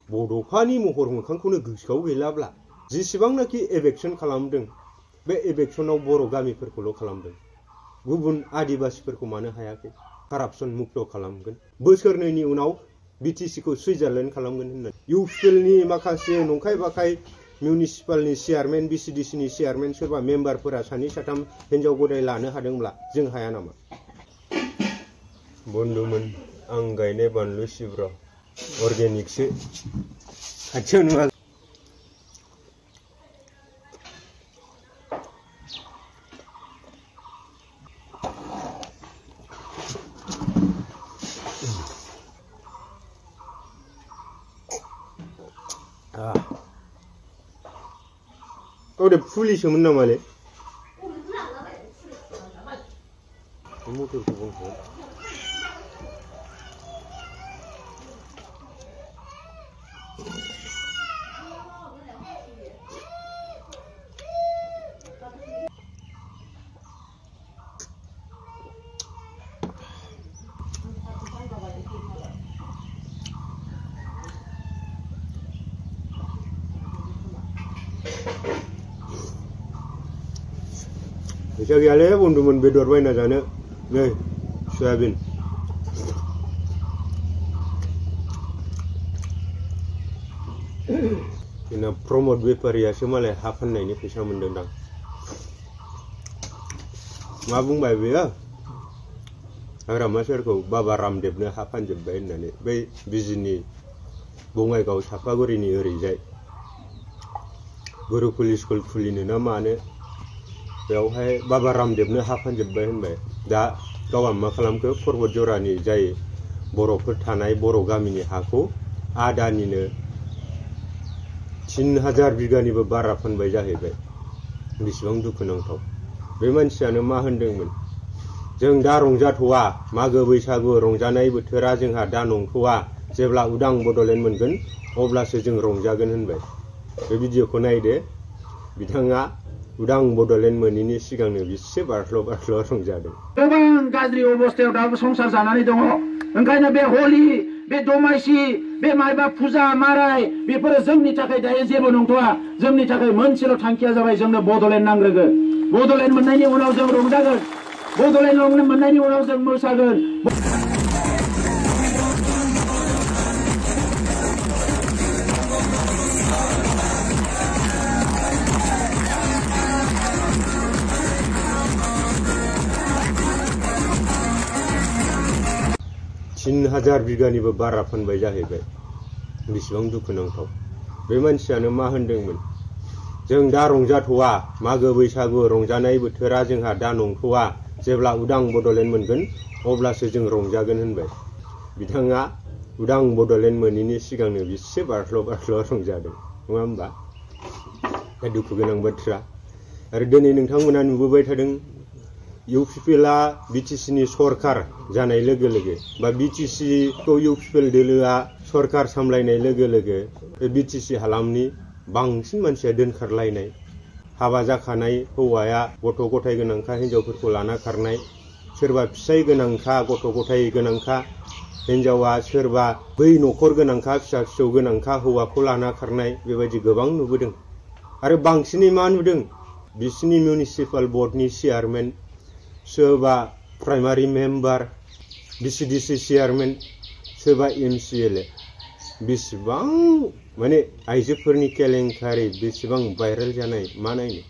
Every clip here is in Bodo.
बड'फानि महर मोखांखौनो गोसोआव गैलाब्ला जेसेबांनाखि एभेक्सन खालामदों बे एभेक्सनाव बर' गामिफोरखौल' खालामदों गुबुन आदिबासिफोरखौ मानो हायाखै कारापसन मुक्त खालामगोन बोसोरनैनि उनाव बिटिसिखौ सुइजारलेण्ड खालामगोन होननानै इउपिएलनि माखासे नंखाय बाखाय मिउनिसिपालनि चेयारमेन बिसिडिसिनि चेयारमेन सोरबा मेम्बारफोरा सानै साथाम हिन्जाव गदाय लानो हादोंब्ला जों हाया नामा बन्धुमोन आं गायनाय बानलु सिब्र अर्गेनिकसो खाथियाव नुवा 어제 풀리시면 나말래 모torku bongso 저기 알래 본드문 बेदर बायना जानो नै सयाबिन जोंना प्रमोद बेफारियासो मालाय हा फाननायनि फैसा मोनदोंदां मा बुंबाय बेयो हाग्रामा सेरखौ बाबा रामदेबनो हा फानजोब्बाय होननानै बै बिजिनि बङाइगाव सापागुरिनि ओरैजाय गुरुकुल स्कुल खुलिनो ना मानो बेवहाय बाबा रामदेबनो हा फानजोब्बाय होनबाय दा गावहा मा खालामखो पर्बत जरानि जाय बर'फोर थानाय बर' गामिनि हाखौ आदानिनो 3000 बिगानिबो बारा फानबाय जाहैबाय बेसेबां दुखुनांथाव बे मानसियानो मा होनदोंमोन जों दा रंजाथ'वा मागो बैसागु रंजानाय बोथोरा जोंहा दा नंथ'वा जेब्ला उदां बड'लेण्ड मोनगोन अब्लासो जों रंजागोन होनबाय बे भिडिअखौ नायदो बिथाङा उदां बड'लेण्ड मोनैनि सिगांनो बिसे बारस्ल' बारस्ल' रंजादों गोबां गाज्रि अबस्थायाव दाबो संसार जानानै दङ ओंखायनो बे हलि बे दमासि बे माइबा फुजा माराय बेफोरो जोंनि थाखाय दायो जेबो नंथ'आ जोंनि थाखाय मोनसेल' थांखिया जाबाय जोंनो बड'लेण्ड नांग्रोगोन बड'लेण्ड मोननायनि उनाव जों रंजागोन बड'लेण्ड मोननायनि उनाव जों मोसागोन 3000 बिगानिबो बारा फानबाय जाहैबाय बेसेबां दुखुनांथाव बे मानसियानो मा होनदोंमोन जों दा रंजाथ'वा मागो बैसागु रंजानाय बोथोरा जोंहा दा नंथ'वा जेब्ला उदां बड'लेण्ड मोनगोन अब्लासो जों रंजागोन होनबाय बिथाङा उदां बड'लेण्ड मोनैनि सिगांनो बिसे बारस्ल' बारस्ल' रंजादों नङा होमबा दा दुखु गोनां बाथ्रा आरो दिनै नोंथांमोना नुबोबाय थादों इउपिएलआ बिटिसिनि सरकार जानाय लोगो लोगो बा बिटिसिखौ इउपिएल दोलोआ सरकार सामलायनाय लोगो लोगो बिटिसि हालामनि बांसिन मानसिया दोनखारलायनाय हाबा जाखानाय हौवाया गथ' गथाय गोनांखा हिन्जावफोरखौ लाना खारनाय सोरबा फिसाय गोनांखा गथ' गथाय गोनांखा हिन्जावा सोरबा बै न'खर गोनांखा फिसा फिसौ गोनांखा हौवाखौ लाना खारनाय बेबायदि गोबां नुबोदों आरो बांसिनै मा नुदों बिसिनि मिउनिसिपाल बर्डनि चेयारमेन सोरबा प्राइमारि मेम्बार बिसिडिसि चेयारमेन सोरबा एमसिएलए बेसेबां माने आइजोफोरनि केलेंकारि बेसेबां भाइरेल जानाय मा नायनो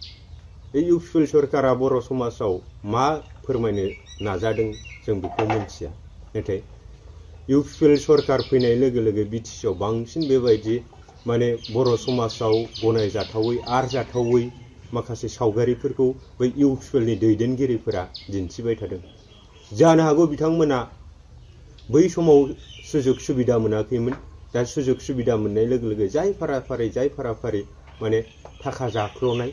बे इउपिएल सरकारा बर' समाजाव मा फोरमायनो नाजादों जों बेखौ मिथिया नाथाय इउपिएल सरकार फैनाय लोगो लोगो बिटिसिआव बांसिन बेबायदि माने बर' समाजाव गनायजाथावै आरजाथावै माखासे सावगारिफोरखौ बै इउपिएलनि दैदेनगिरिफोरा दिन्थिबाय थादों जानो हागौ बिथांमोना बै समाव सुजुग सुबिदा मोनाखैमोन दा सुजुग सुबिदा मोननाय लोगो लोगो जाय फाराफारि माने थाखा जाख्ल'नाय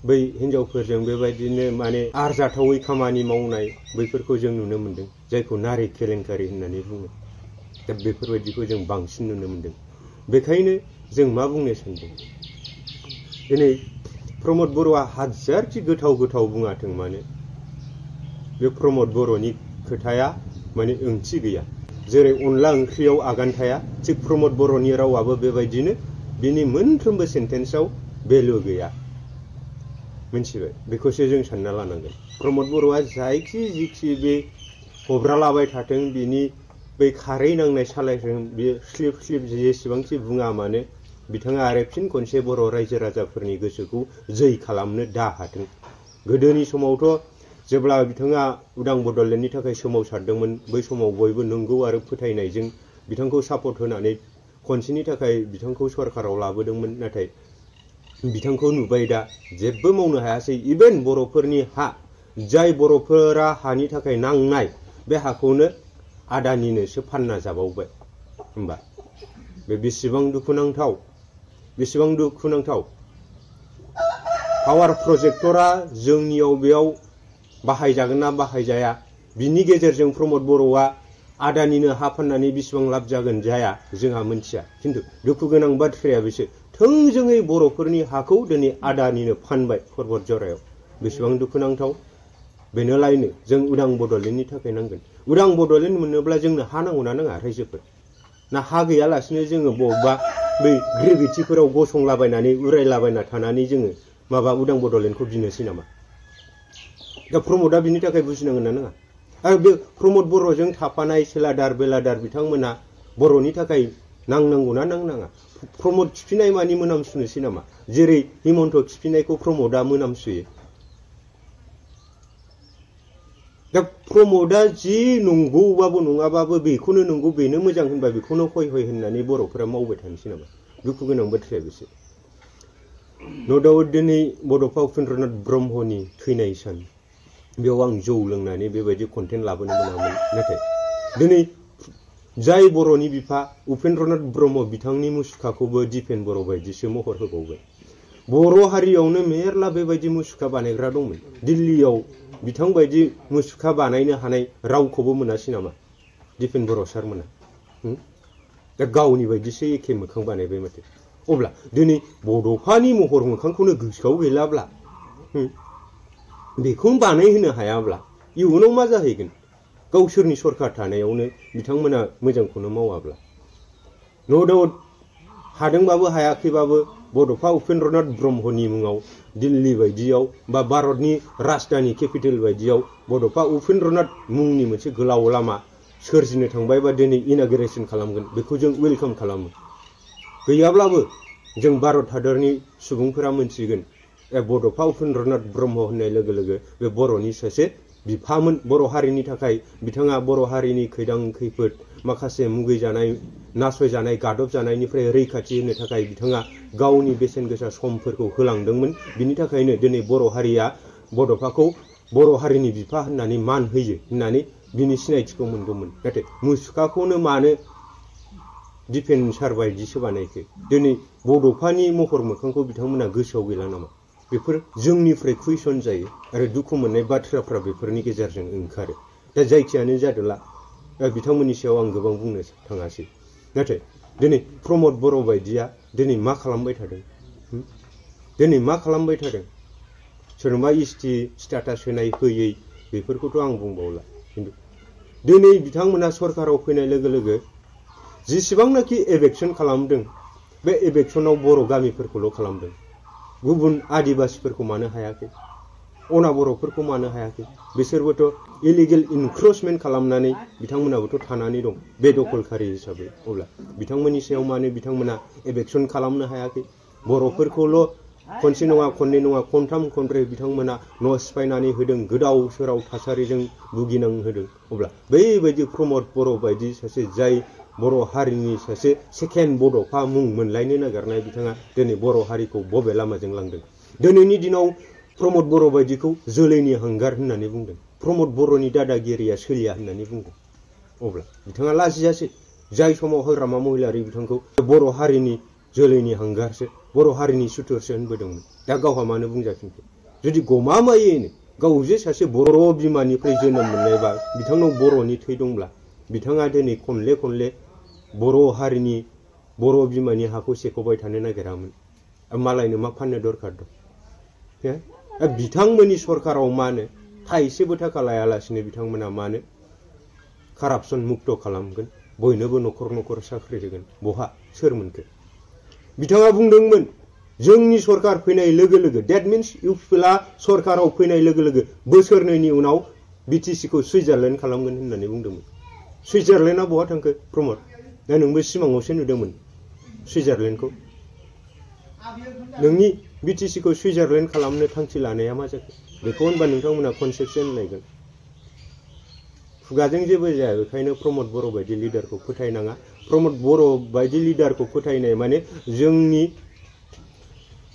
बै हिन्जावफोरजों बेबायदिनो माने आरजाथावै खामानि मावनाय बैफोरखौ जों नुनो मोन्दों जायखौ नारि केलेंकारि होननानै बुङो दा बेफोरबायदिखौ जों बांसिन नुनो मोन्दों बेखायनो जों मा बुंनो सानदों दिनै प्रमोद बर'आ हाजारखि गोथाव गोथाव बुङाथों मानो बे प्रमोद बर'नि खोथाया माने ओंथि गैया जेरै अनला ओंख्रियाव आगान थाया थिग प्रमद बर'नि रावाबो बेबायदिनो बिनि मोनफ्रोमबो सेन्टेन्सआव भेलु गैया मिथिबाय बेखौसो जों सानना लानांगोन प्रमद बर'आ जायखि जिखि बे हब्रालाबाय थाथों बिनि बै खारै नांनाय सालायथों बे स्लिप स्लिप जेसेबांखि बुङा मानो बिथाङा आरो फिन खनसे बर' रायजो राजाफोरनि गोसोखौ जै खालामनो दा हाथों गोदोनि समावथ' जेब्ला बिथाङा उदां बड'लेण्डनि थाखाय सोमावसारदोंमोन बै समाव बयबो नंगौ आरो फोथायनायजों बिथांखौ सापर्ट होनानै खनसेनि थाखाय बिथांखौ सरकाराव लाबोदोंमोन नाथाय बिथांखौ नुबाय दा जेबो मावनो हायासै इभेन बर'फोरनि हा जाय बर'फोरा हानि थाखाय नांनाय बे हाखौनो आदानिनोसो फानना जाबावबाय होमबा बे बेसेबां दुखुनांथाव पावार प्रजेक्टरा जोंनियाव बेयाव बाहायजागोन ना बाहायजाया बिनि गेजेरजों प्रमद बर'आ आदानिनो हा फाननानै बेसेबां लाब जागोन जाया जोंहा मिथिया खिन्थु दुखु गोनां बाथ्राया बेसो थोंजोङै बर'फोरनि हाखौ दिनै आदानिनो फानबाय पर्बत जरायाव बेसेबां दुखुनांथाव बेनोलायनो जों उदां बड'लेण्डनि थाखाय नांगोन उदां बड'लेण्ड मोनोब्ला जोंनो हा नांगौना नाङा रायजोफोर ना हा गैयालासिनो जोङो बबेबा बै ग्रेभिटिफोराव गसंलाबायनानै उरायलाबायना थानानै जोङो माबा उदां बड'लेण्डखौ बिनोसै नामा दा प्रमदआ बिनि थाखाय बुजिनांगोन ना नङा आरो बे प्रमद बर'जों थाफानाय सेलादार बेलादार बिथांमोना बर'नि थाखाय नांनांगौना नांनाङा प्रमद खिफिनाय मानि मोनामसुनोसै नामा जेरै हिमन्त खिफिनायखौ प्रमदआ मोनामसुयो दा प्रमदआ जि नंगौबाबो नङाबाबो बेखौनो नंगौ बेनो मोजां होनबा बेखौनो हय हय होननानै बर'फोरा मावबाय थानोसै नामा दुखु गोनां बाथ्राया बेसो न' दाउट दिनै बड'फा उपेन्द्रनाथ ब्रह्मनि थैनाय सान बेयाव आं जौ लोंनानै बेबायदि कन्टेन्ट लाबोनो मोनामोन नाथाय दिनै जाय बर'नि बिफा उपेन्द्रनाथ ब्रह्म बिथांनि मुसुखाखौबो दिपेन बर' बायदिसो महर होबावबाय बर' हारियावनो मेरला बेबायदि मुसुखा बानायग्रा दंमोन दिल्लीयाव बिथां बायदि मुसुखा बानायनो हानाय रावखौबो मोनासै नामा दिपेन बर' सारमोना दा गावनि बायदिसो एखे मोखां बानायबाय माथो अब्ला दिनै बड'फानि महर मोखांखौनो गोसोआव गैलाब्ला बेखौनो बानायहोनो हायाब्ला इयुनाव मा जाहैगोन गावसोरनि सरखार थानायावनो बिथांमोना मोजांखौनो मावाब्ला नो डाउट हादोंबाबो हायाखैबाबो बड'फा उपेन्द्रनाथ ब्रह्मनि मुङाव दिल्ली बायदियाव बा भारतनि राजधानी केपिटेल बायदियाव बड'फा उपेन्द्रनाथ मुंनि मोनसे गोलाव लामा सोरजिनो थांबाय बा दिनै इनागुरेसन खालामगोन बेखौ जों वेलकाम खालामो गैयाब्लाबो जों भारत हादरनि सुबुंफोरा मोनथिगोन बड'फा उपेन्द्रनाथ ब्रह्म होननाय लोगो लोगो बे बर'नि सासे बिफामोन बर' हारिनि थाखाय बिथाङा बर' हारिनि खैदां खैफोद माखासे मुगैजानाय नासयजानाय गादब जानायनिफ्राय रैखाथि होनो थाखाय बिथाङा गावनि बेसेन गोसा समफोरखौ होलांदोंमोन बिनि थाखायनो दिनै बर' हारिया बड'फाखौ बर' हारिनि बिफा होननानै मान होयो होननानै बिनि सिनायथिखौ मोनदोंमोन नाथाय मुसुखाखौनो मानो दिपेन सार बायदिसो बानायखो दिनै बड'फानि महर मोखांखौ बिथांमोना गोसोआव गैला नामा बेफोर जोंनिफ्राय कुइसन जायो आरो दुखु मोननाय बाथ्राफ्रा बेफोरनि गेजेरजों ओंखारो दा जायखियानो जादोला बिथांमोननि सायाव आं गोबां बुंनो थाङासै नाथाय दिनै प्रमद बर' बायदिया दिनै मा खालामबाय थादों सोरबा इस्टि स्टेटास होनाय होयै बेफोरखौथ' आं बुंबावला खिन्थु दिनै बिथांमोना सरकाराव फैनाय लोगो लोगो जेसेबांनाखि एभेक्सन खालामदों बे एभेक्सनाव बर' गामिफोरखौल' खालामदों गुबुन आदिबासिफोरखौ मानो हायाखै अना बर'फोरखौ मानो हायाखै बिसोरबोथ' इलिगेल इनक्रोचमेन्ट खालामनानै बिथांमोनाबोथ' थानानै दं बेदखलखारि हिसाबै अब्ला बिथांमोननि सायाव मानो बिथांमोना एभेक्सन खालामनो हायाखै बर'फोरखौल' खनसे नङा खननै नङा खनथाम खनब्रै बिथांमोना न' सिफायनानै होदों गोदाव सोराव थासारिजों भुगिनांहोदों अब्ला बैबायदि प्रमद बर' बायदि सासे जाय बर' हारिनि सासे सेकेन्ड बड'फा मुं मोनलायनो नागिरनाय बिथाङा दिनै बर' हारिखौ बबे लामाजों लांदों दिनैनि दिनाव प्रमद बर' बायदिखौ जोलैनि हांगार होननानै बुंदों प्रमद बर'नि दादागिरिया सोलिया होननानै बुंदों अब्ला बिथाङा लाजियासै जाय समाव हाग्रामा महिलारि बिथांखौ बर' हारिनि जोलैनि हांगारसो बर' हारिनि सुथुरसो होनबोदोंमोन दा गावहा मानो बुंजाफिनखो जुदि गमामायैनो गाव जे सासे बर' बिमानिफ्राय जोनोम मोननायबा बिथांनाव बर'नि थै दंब्ला बिथाङा दिनै खनले खनले बर' हारिनि बर' बिमानि हाखौ सेख'बाय थानो नागिरामोन मालायनो मा फाननो दरखार दं बिथांमोननि सरकाराव मानो थाइसेबो थाखा लायालासिनो बिथांमोना मानो कारापसन मुक्त खालामगोन बयनोबो न'खर न'खर साख्रि होगोन बहा सोर मोनखो बिथाङा बुंदोंमोन जोंनि सरकार फैनाय लोगो लोगो डेट मिन्स इउपिपिएलआ सरकाराव फैनाय लोगो लोगो बोसोरनैनि उनाव बिटिसिखौ सुइजारलेण्ड खालामगोन होननानै बुंदोंमोन सुइजारलेण्डआ बहा थांखो प्रमद दा नोंबो सिमाङावसो नुदोंमोन सुइजारलेण्डखौ नोंनि बिटिसिखौ सुइजारलेण्ड खालामनो थांखि लानाया मा जाखो बेखौ होनबा नोंथांमोना कनसेप्सन लायगोन खुगाजों जेबो जाया बेखायनो प्रमद बर' बायदि लिडारखौ फोथायनाङा प्रमद बर' बायदि लिडारखौ फोथायनाय माने जोंनि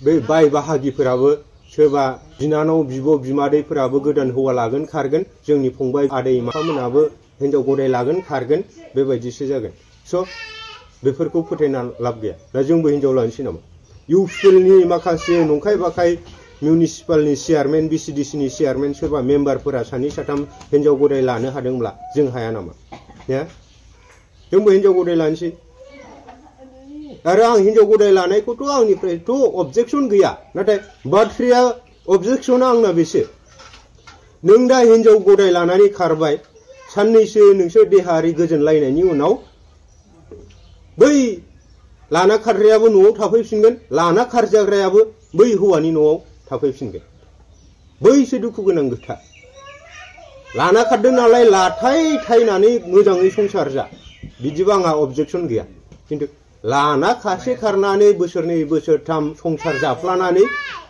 बे बाय बाहागिफोराबो सोरबा बिनानाव बिब' बिमादैफोराबो गोदान हौवा लागोन खारगोन जोंनि फंबाय आदै माबामोनाबो हिनजाव गदाय लागोन खारगोन बेबायदिसो जागोन स' बेफोरखौ फोथायना लाब गैया दा जोंबो हिनजाव लानोसै नामा इउपिपिएलनि माखासे नंखाय बाखाय मिउनिसिपालनि चेयारमेन बिसिडिसिनि चेयारमेन सोरबा मेम्बारफोरा सानै साथाम हिनजाव गदाय लानो हादोंब्ला जों हाया नामा जोंबो हिनजाव गदाय लानोसै आरो आं हिनजाव गदाय लानायखौथ' आंनिफ्रायथ' अबजेक्सन गैया नाथाय बाथ्राया अबजेक्सना आंना बेसो नों दा हिनजाव गदाय लानानै खारबाय साननैसो नोंसोर देहायारि गोजोनलायनायनि उनाव बै लाना खारग्रायाबो न'आव थाफैफिनगोन लाना खारजाग्रायाबो बै हौवानि न'आव थाफैफिनगोन बैसो दुखु गोनां खोथा लाना खारदों नालाय लाथाय थायनानै मोजाङै संसार जा बिदिबा आंहा अबजेक्सन गैया खिन्थु लाना खासे खारनानै बोसोरनै बोसोरथाम संसार जाफ्लानानै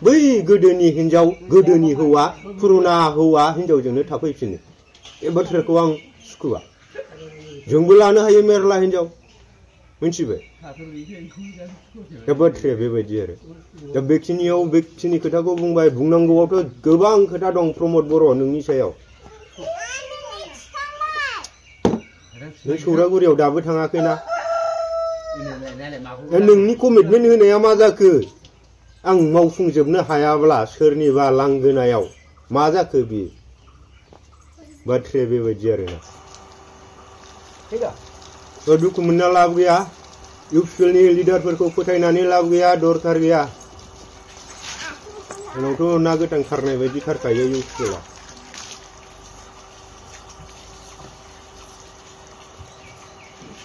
बै गोदोनि हिनजाव गोदोनि हौवा पुरुना हौवा हिनजावजोंनो थाफैफिनो बे बाथ्राखौ आं सुखुवा जोंबो लानो हायो मेरला हिनजाव मिथिबाय दा बाथ्राया बेबायदि आरो दा बेखिनि खोथाखौ बुंबाय बुंनांगौआवथ' गोबां खोथा दं प्रमद बर' नोंनि सायाव नों सौरागुरियाव दाबो थाङाखैना नोंनि कमिटमेन्ट होनाया मा जाखो आं मावफुंजोबनो हायाब्ला सोरनिबा लांगोनायाव मा जाखो बियो बाथ्राया बेबायदि आरोना दुखु मोनना लाब गैया इउपिपिएलनि लिडारफोरखौ फोथायनानै लाब गैया दरखार गैया उनावथ' ना गोथां खारनाय बायदि खारखायो इउपिपिएलआ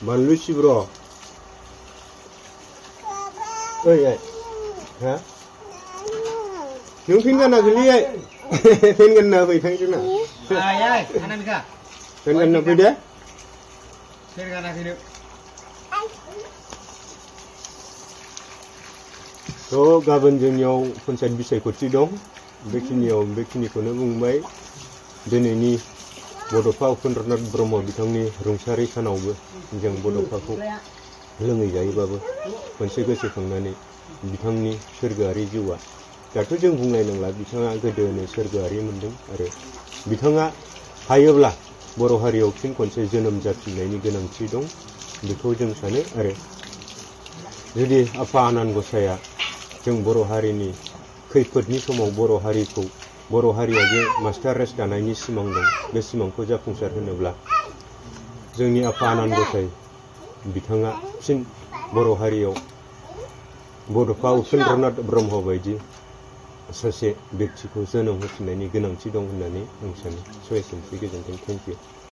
बानलु सिब्र' ओइ हा नों फेन गाना गोलैयै फेन गानना फै थांजोंना फेन गानना फै दे थ' गाबोन जोंनियाव पन्सायत बिसायख'थि दं बेखिनिखौनो बुंबाय दिनैनि बड'फा उपेन्द्रनाथ ब्रह्म बिथांनि रुंसारि सानावबो जों बड'फाखौ लोङै जायोबाबो मोनसे गोसोखांनानै बिथांनि सोरगोआरि जिउआ दाथ' जों बुंलायनांला बिथाङा गोदोनो सोरगोआरि मोन्दों आरो बिथाङा हायोब्ला बर' हारियाव फिन खनसे जोनोम जाफिननायनि गोनांथि दं बेखौ जों सानो आरो जुदि आफा आनान गसाया जों बर' हारिनि खैफोदनि समाव बर' हारिया जे मास्टार रेस दानायनि सिमां दं बे सिमांखौ जाफुंसार होनोब्ला जोंनि आफा आनान गसाय बिथाङा फिन बर' हारियाव बड'फा उपेन्द्रनाथ ब्रह्म बायदि सासे व्यक्तिखौ जोनोम होफिननायनि गोनांथि दं होननानै आं सानो। स' एसेनोसै, गोजोन्थों, थेंक इउ।